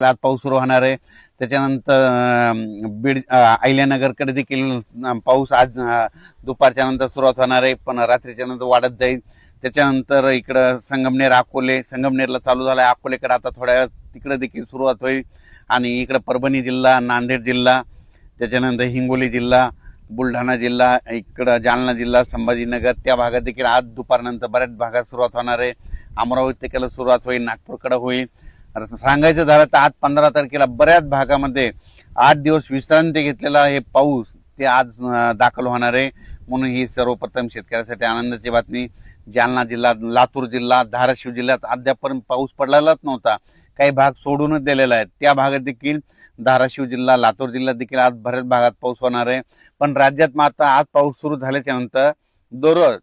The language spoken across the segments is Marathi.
आज पाऊस सुरू होणार आहे। त्याच्यानंतर बीड अहिल्यानगरकडे देखील पाऊस आज दुपारच्या नंतर सुरुवात होणार आहे, पण रात्रीच्या नंतर वाढत जाईल। त्याच्यानंतर इकडं संगमनेर अकोले, संगमनेरला चालू झाला आहे, अकोलेकडे आता थोड्या तिकडे देखील सुरुवात होईल। आणि इकडं परभणी जिल्हा, नांदेड जिल्हा, त्याच्यानंतर हिंगोली जिल्हा, बुलढाणा जिल्हा, इकडं जालना जिल्हा, संभाजीनगर त्या भागात देखील आज दुपारनंतर बऱ्याच भागात सुरुवात होणार आहे। अमरावतीकडे सुरुवात होईल, नागपूरकडे होईल। सांगायचं झालं तर आज 15 तारखेला बऱ्याच भागामध्ये 8 दिवस विश्रांती घेतलेला हे पाऊस ते आज दाखल होणार आहे, म्हणून ही सर्वप्रथम शेतकऱ्यासाठी आनंदाची बातमी। जालना जिल्हा, लातूर जिल्हा, धाराशिव जिल्ह्यात अद्यापर्यंत पाऊस पडलेलाच नव्हता, काही भाग सोडूनच दिलेला आहे। त्या भागात देखील धाराशिव जिल्हा, लातूर जिल्ह्यात देखील आज बऱ्याच भागात पाऊस होणार आहे। पण राज्यात मात्र आज पाऊस सुरू झाल्याच्या नंतर दररोज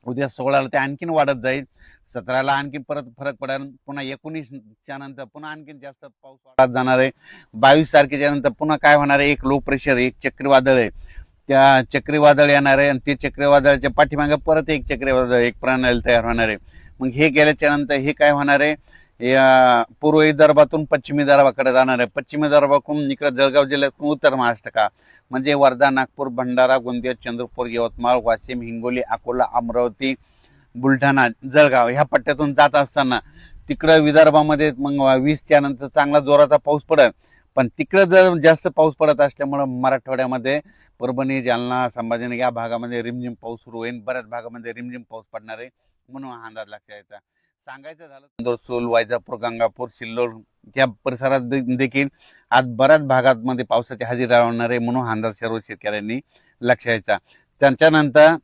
उद्या 16ला ते आणखीन वाढत जाईल, 17ला आणखी परत फरक पडेल, पुन्हा 19च्या नंतर पुन्हा आणखीन जास्त पाऊस वाढत जाणार आहे। 22 तारखेच्या नंतर पुन्हा काय होणार आहे, एक लो प्रेशर, एक चक्रीवादळ आहे, त्या चक्रीवादळ येणार आहे आणि ते चक्रीवादळाच्या पाठीमागे परत एक चक्रीवादळ, एक प्रणाली तयार होणार आहे। मग हे गेल्याच्या नंतर हे काय होणार आहे, पूर्व विदर्भातून पश्चिमी विदर्भाकडे जाणार आहे, पश्चिमी विदर्भाकडून इकडे जळगाव जिल्ह्यातून उत्तर महाराष्ट्र का म्हणजे वर्धा, नागपूर, भंडारा, गोंदिया, चंद्रपूर, यवतमाळ, वाशिम, हिंगोली, अकोला, अमरावती, बुलढाणा, जळगाव ह्या पट्ट्यातून जात असताना तिकडं विदर्भामध्ये मग 20च्या नंतर चांगला जोराचा पाऊस पडेल। पण तिकडं जर जास्त पाऊस पडत असल्यामुळं मराठवाड्यामध्ये परभणी, जालना, संभाजीनगर या भागामध्ये रिमझिम पाऊस सुरू होईल, बऱ्याच भागामध्ये रिमझिम पाऊस पडणार आहे, म्हणून हा अंदाज लक्षात येतात। सांगायचं झालं सूल, वैजापूर, गंगापूर, सिल्लोड या परिसरात देखील आज बऱ्याच भागांमध्ये पावसाची हजेरी लावणार आहे, म्हणून अंदाज सर्व शेतकऱ्यांनी लक्षात यायचा। त्याच्यानंतर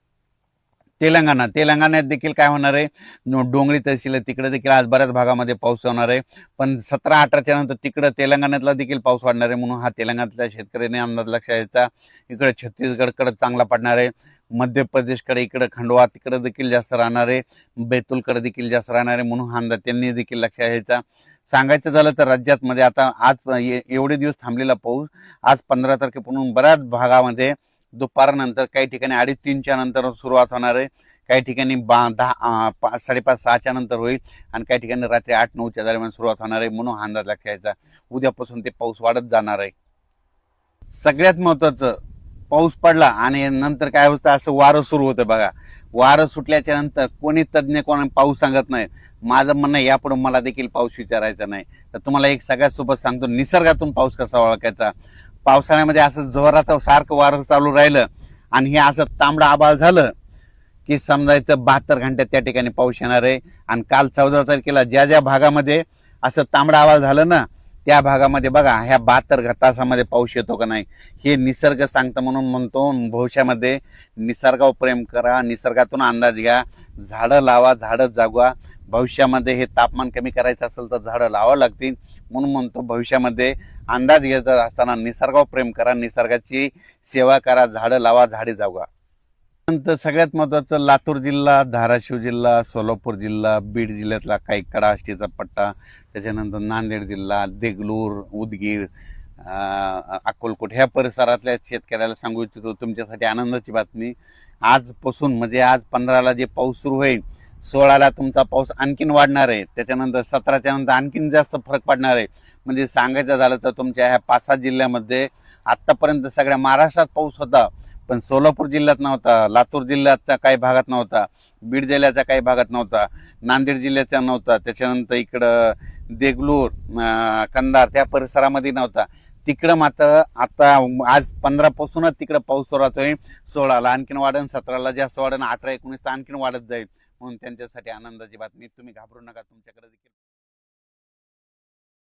तेलंगणात देखील काय होणार आहे, डोंगरी तहसील तिकडे देखील आज बऱ्याच भागामध्ये पाऊस होणार आहे। पण 17-18च्या नंतर तिकडे तेलंगणातला देखील पाऊस वाढणार आहे, म्हणून हा तेलंगणातल्या शेतकऱ्यांनी अंदाज लक्षात यायचा। इकडे छत्तीसगडकडे चांगला पडणार आहे, मध्य प्रदेशकडे इकडे खंडवा तिकडे देखील जास्त राहणार आहे, बैतूलकडे देखील जास्त राहणार आहे, म्हणून हा अंदाज त्यांनी देखील लक्षात यायचा। सांगायचं झालं तर राज्यात मध्ये आता आज एवढे दिवस थांबलेला पाऊस आज 15 तारखेपासून बऱ्याच भागामध्ये दुपारनंतर काही ठिकाणी 2:30-3च्या नंतर सुरुवात होणार आहे, काही ठिकाणी 5:30-6च्या नंतर होईल आणि काही ठिकाणी रात्री 8-9च्या दरम्यान सुरुवात होणार आहे, म्हणून हा अंदाज लक्षात यायचा। उद्यापासून ते पाऊस वाढत जाणार आहे। सगळ्यात महत्त्वाचं, पाऊस पडला आणि नंतर काय होतं, असं वारं सुरू होतं बघा। वारं सुटल्याच्या नंतर कोणी तज्ज्ञ कोणी पाऊस सांगत नाही, माझं म्हणणं यापुढे मला देखील पाऊस विचारायचा नाही। तर तुम्हाला एक सगळ्यात सोबत सांगतो, निसर्गातून पाऊस कसा ओळखायचा। पावसाळ्यामध्ये असं जोराचं सारखं वारं चालू राहिलं आणि हे असं तांबडं आभाळ झालं की समजायचं 72 घंट्यात त्या ठिकाणी पाऊस येणार आहे। आणि काल 14 तारखेला ज्या ज्या भागामध्ये असं तांबडं आभाळ झालं ना, त्या भागामध्ये बघा ह्या 72 तासामध्ये पाऊस येतो का नाही हे निसर्ग सांगतं, म्हणून म्हणतो भविष्यामध्ये निसर्गावर प्रेम करा, निसर्गातून अंदाज घ्या, झाडं लावा, झाडं जगवा। भविष्यामध्ये हे तापमान कमी करायचं असेल तर झाडं लावावं लागतील, म्हणून म्हणतो भविष्यामध्ये अंदाज घ्यायचा असताना निसर्गावर प्रेम करा, निसर्गाची सेवा करा, झाडं लावा, झाडे जगवा। नंतर सगळ्यात महत्त्वाचं, लातूर जिल्हा, धाराशिव जिल्हा, सोलापूर जिल्हा, बीड जिल्ह्यातला काही कडाष्टीचा पट्टा, त्याच्यानंतर नांदेड जिल्हा, देगलूर, उदगीर, अक्कलकोट ह्या परिसरातल्या शेतकऱ्याला सांगू इच्छितो, तुमच्यासाठी आनंदाची बातमी। आजपासून म्हणजे आज 15ला जे पाऊस सुरू होईल, 16ला तुमचा पाऊस आणखीन वाढणार आहे, त्याच्यानंतर 17च्या नंतर आणखीन जास्त फरक पडणार आहे। म्हणजे सांगायचं झालं तर तुमच्या ह्या 5-7 जिल्ह्यामध्ये आत्तापर्यंत सगळ्या महाराष्ट्रात पाऊस होता, पण सोलापूर जिल्ह्यात नव्हता, लातूर जिल्ह्याच्या काही भागात नव्हता, बीड जिल्ह्याच्या काही भागात नव्हता, नांदेड जिल्ह्याच्या नव्हता, त्याच्यानंतर इकडं देगलूर, कंधार त्या परिसरामध्ये नव्हता। तिकडं मात्र आता आज 15 पासूनच तिकडं पाऊस सुरुवात होईल, 16ला आणखीन वाढेल, 17ला जास्त वाढेल, 18-19 आणखीन वाढत जाईल, म्हणून त्यांच्यासाठी आनंदाची बातमी। तुम्ही घाबरू नका, तुमच्याकडे देखील